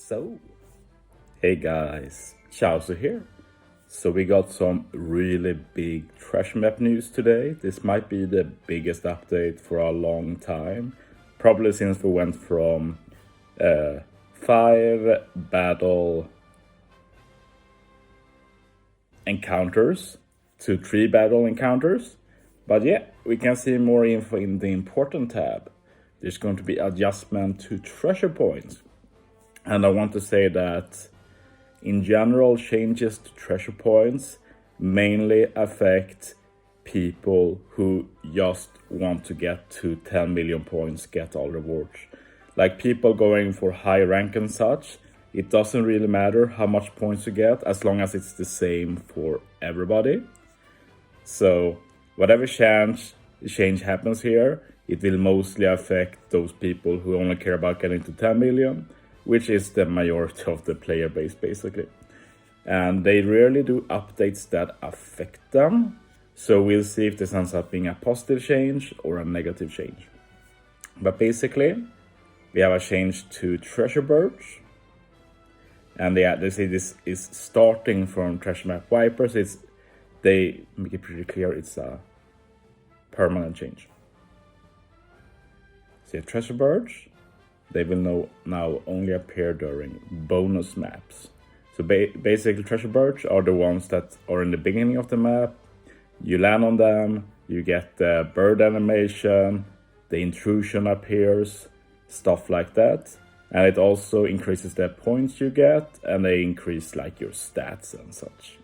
So, hey guys, Chauzu here. So we got some really big treasure map news today. This might be the biggest update for a long time. Probably since we went from 5 battle encounters to 3 battle encounters. But yeah, we can see more info in the important tab. There's going to be adjustment to treasure points. And I want to say that in general, changes to treasure points mainly affect people who just want to get to 10 million points, get all rewards. Like people going for high rank and such, it doesn't really matter how much points you get as long as it's the same for everybody. So whatever change happens here, it will mostly affect those people who only care about getting to 10 million, which is the majority of the player base basically. And they rarely do updates that affect them. So we'll see if this ends up being a positive change or a negative change. But basically, we have a change to treasure birds. And they say this is starting from treasure map wipers. They make it pretty clear it's a permanent change. So treasure birds, they will now only appear during bonus maps. So basically treasure birds are the ones that are in the beginning of the map. You land on them, you get the bird animation, the intrusion appears, stuff like that. And it also increases the points you get, and they increase like your stats and such.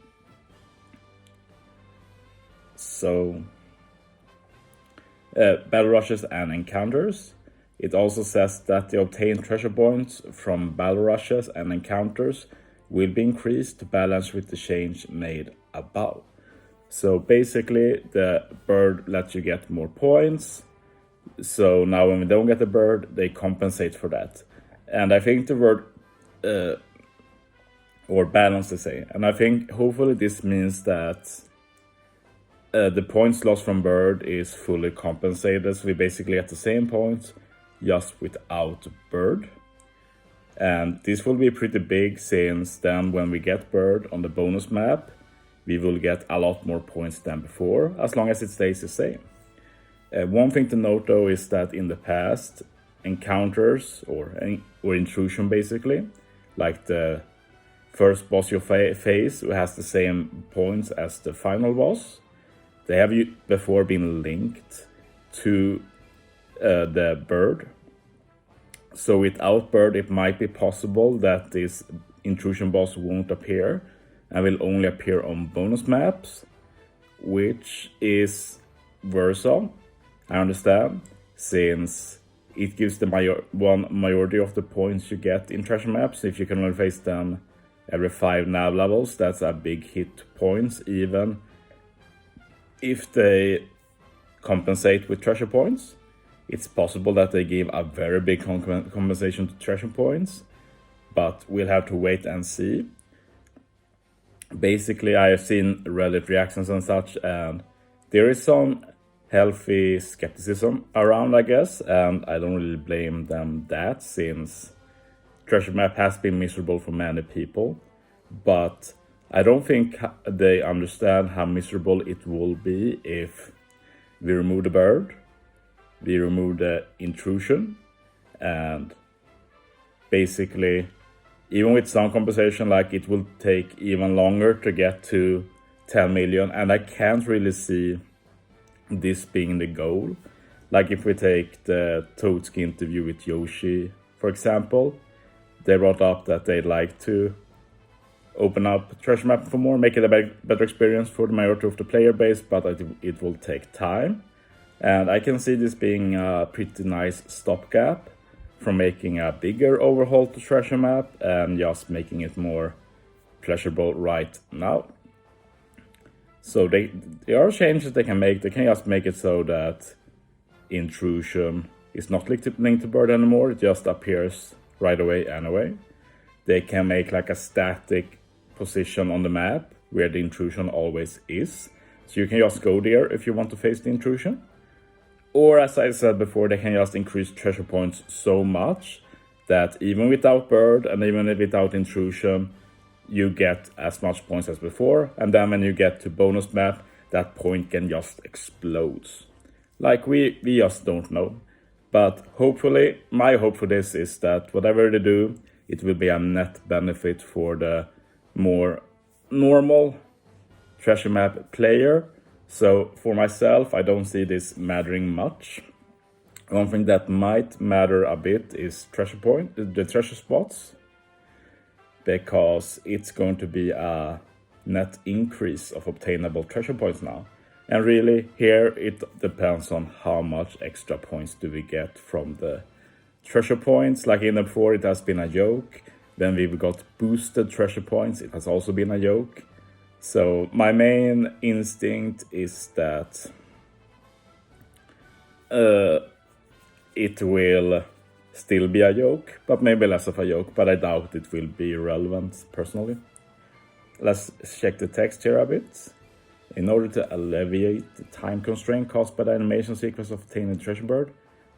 So battle rushes and encounters. It also says that the obtained treasure points from battle rushes and encounters will be increased to balance with the change made above. So basically the bird lets you get more points. So now when we don't get the bird, they compensate for that. And I think the word or balance to say. And I think hopefully this means that the points lost from bird is fully compensated. So we basically get the same points, just without bird. And this will be pretty big, since then when we get bird on the bonus map, we will get a lot more points than before, as long as it stays the same. One thing to note though is that in the past, encounters or intrusion basically, like the first boss you face who has the same points as the final boss, they have before been linked to the bird. So without bird, it might be possible that this intrusion boss won't appear and will only appear on bonus maps, which is worrisome, I understand, since it gives the majority of the points you get in treasure maps. If you can only face them every 5 nav levels, that's a big hit points, even if they compensate with treasure points. It's possible that they give a very big compensation to treasure points, but we'll have to wait and see. Basically, I have seen Reddit reactions and such, and there is some healthy skepticism around, I guess, and I don't really blame them that, since treasure map has been miserable for many people. But I don't think they understand how miserable it will be if we remove the bird, we remove the intrusion, and basically, even with some compensation, like it will take even longer to get to 10 million, and I can't really see this being the goal. Like if we take the Toadski interview with Yoshi, for example, they brought up that they'd like to open up treasure map for more, make it a better experience for the majority of the player base, but it will take time. And I can see this being a pretty nice stopgap from making a bigger overhaul to treasure map and just making it more pleasurable right now. So there are changes they can make. They can just make it so that intrusion is not linked to bird anymore. It just appears right away anyway. They can make like a static position on the map where the intrusion always is. So you can just go there if you want to face the intrusion. Or as I said before, they can just increase treasure points so much that even without bird and even without intrusion, you get as much points as before, and then when you get to bonus map, that point can just explode. Like we just don't know. But hopefully, my hope for this is that whatever they do, it will be a net benefit for the more normal treasure map player. So for myself, I don't see this mattering much. One thing that might matter a bit is the treasure spots, because it's going to be a net increase of obtainable treasure points now. And really, here it depends on how much extra points do we get from the treasure points. Like in the before, it has been a joke. Then we've got boosted treasure points. It has also been a joke. So my main instinct is that it will still be a joke, but maybe less of a joke, but I doubt it will be relevant personally. Let's check the text here a bit. In order to alleviate the time constraint caused by the animation sequence of obtaining treasure bird,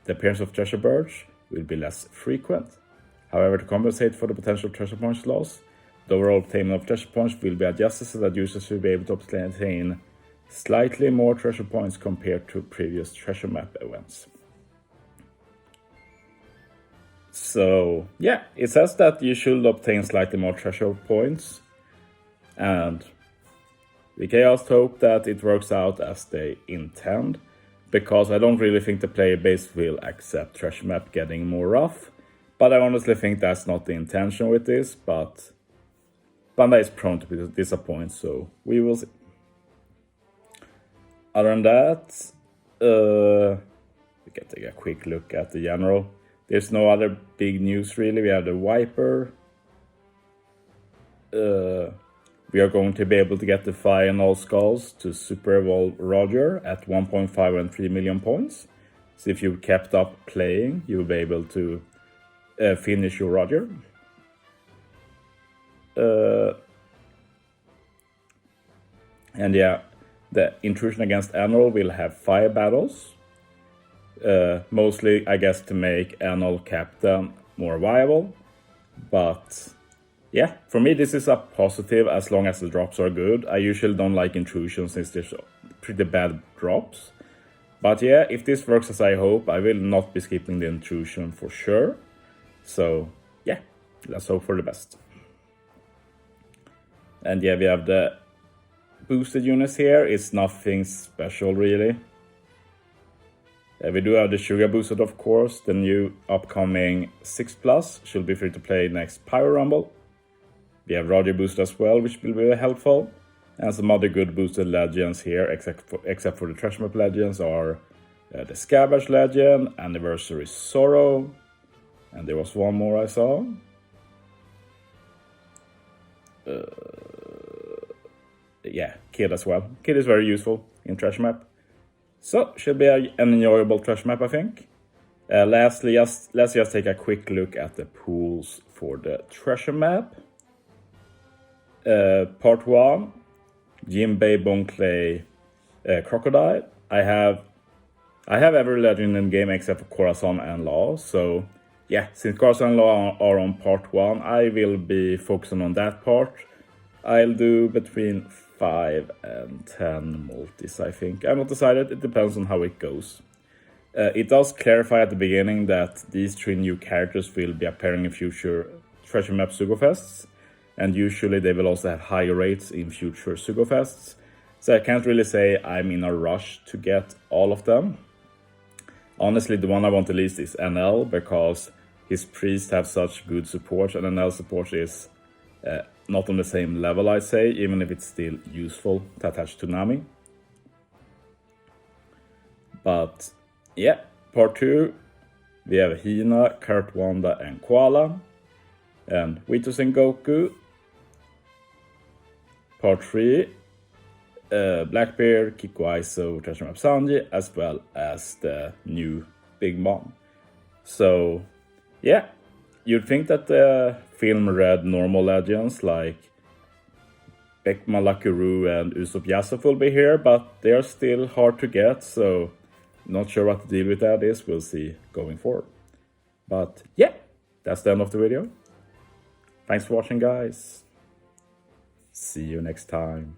the appearance of treasure birds will be less frequent. However, to compensate for the potential treasure points loss, the overall obtainment of treasure points will be adjusted so that users will be able to obtain slightly more treasure points compared to previous treasure map events. So yeah, it says that you should obtain slightly more treasure points, and we can just hope that it works out as they intend, because I don't really think the player base will accept treasure map getting more rough, but I honestly think that's not the intention with this, but Bandai is prone to disappoint, so we will see. Other than that, we can take a quick look at the general. There's no other big news really. We have the Viper. We are going to be able to get the final skulls to Super Evolve Roger at 1.5 and 3 million points. So if you kept up playing, you'll be able to finish your Roger. And yeah, the intrusion against Annual will have fire battles. Mostly, I guess, to make Annual Captain more viable. But yeah, for me this is a positive as long as the drops are good. I usually don't like intrusion since there's pretty bad drops. But yeah, if this works as I hope, I will not be skipping the intrusion for sure. So yeah, let's hope for the best. And yeah, we have the boosted units here. It's nothing special really. We do have the Sugar Boosted, of course. The new upcoming 6+ should be free to play next Pyro Rumble. We have Roger Boost as well, which will be very helpful. And some other good boosted legends here, except for the Treasure Map legends, are the Scabbage Legend, Anniversary Sorrow, and there was one more I saw. Yeah, Kid as well. Kid is very useful in Treasure Map. So, should be an enjoyable treasure map, I think. Lastly, let's just take a quick look at the pools for the treasure map. Part 1, Jinbei, Bone Clay, Crocodile. I have every legend in the game except for Corazon and Law. So, yeah, since Corazon and Law are on part 1, I will be focusing on that part. I'll do between 5 and 10 multis, I think. I'm not decided, it depends on how it goes. It does clarify at the beginning that these 3 new characters will be appearing in future Treasure Map Sugofests, and usually they will also have higher rates in future Sugofests. So I can't really say I'm in a rush to get all of them. Honestly, the one I want the least is NL, because his priests have such good support, and NL support is not on the same level, I say, even if it's still useful to attach to Nami. But yeah, part 2, we have Hina, Kurt Wanda, and Koala, and Vitos and Goku. Part 3, Blackbeard, Kiko Aizo, Treasure Map Sanji, as well as the new Big Mom. So yeah, you'd think that the film read normal legends like Beckman Lakuru and Usopp Yasop will be here, but they are still hard to get, so not sure what the deal with that is. We'll see going forward. But yeah, that's the end of the video. Thanks for watching, guys. See you next time.